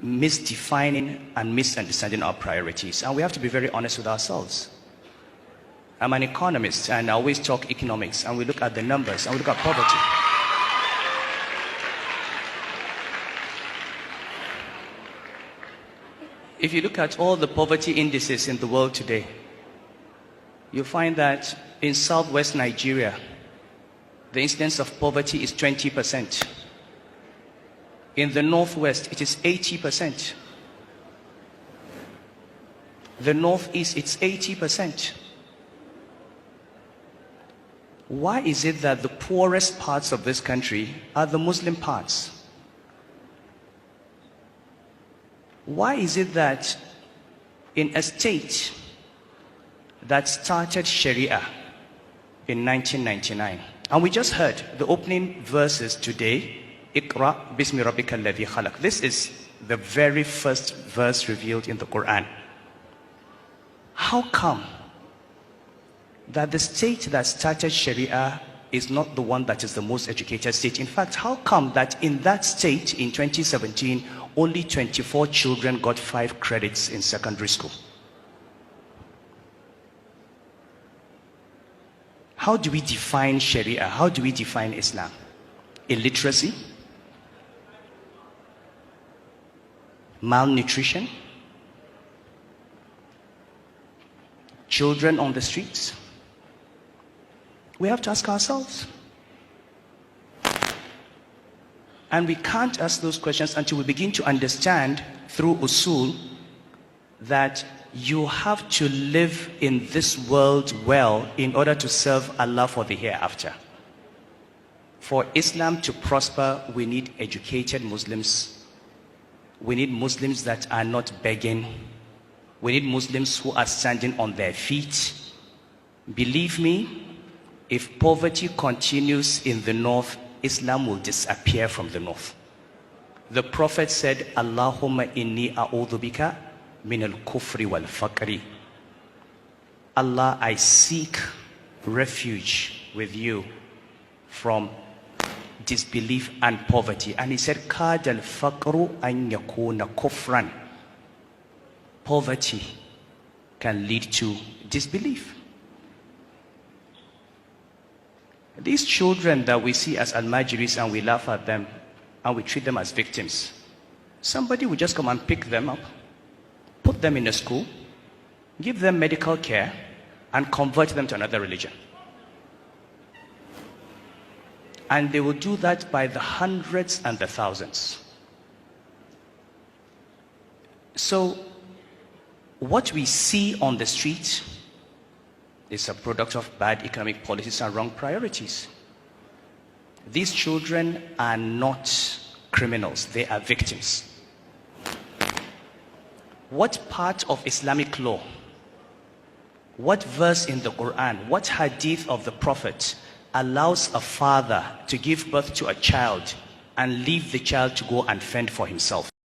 misdefining and misunderstanding our priorities. And we have to be very honest with ourselves. I'm an economist, and I always talk economics, and we look at the numbers, and we look at poverty. If you look at all the poverty indices in the world today, you find that in southwest Nigeria, the incidence of poverty is 20%. In the northwest, it is 80%. The northeast, it's 80%. Why is it that the poorest parts of this country are the Muslim parts? Why is it that in a state that started Sharia in 1999, and we just heard the opening verses today, Iqra bismi rabbika alladhi khalaq. This is the very first verse revealed in the Quran. How come that the state that started Sharia is not the one that is the most educated state? In fact, how come that in that state in 2017, only 24 children got 5 credits in secondary school? How do we define Sharia? How do we define Islam? Illiteracy? Malnutrition? Children on the streets? We have to ask ourselves. And we can't ask those questions until we begin to understand through usul that you have to live in this world well in order to serve Allah for the hereafter. For Islam to prosper, we need educated Muslims. We need Muslims that are not begging. We need Muslims who are standing on their feet. Believe me, if poverty continues in the north, Islam will disappear from the north. The Prophet said, Allahumma inni a'udhu bika min al-kufri wal-faqri. Allah, I seek refuge with you from disbelief and poverty. And he said, Kad al-faqru an yakuna kufran. Poverty can lead to disbelief. These children that we see as al-majiris and we laugh at them and we treat them as victims, somebody will just come and pick them up, put them in a school, give them medical care, and convert them to another religion. And they will do that by the hundreds and the thousands. So, what we see on the street is a product of bad economic policies and wrong priorities. These children are not criminals, they are victims. What part of Islamic law, what verse in the Quran, what hadith of the Prophet allows a father to give birth to a child and leave the child to go and fend for himself?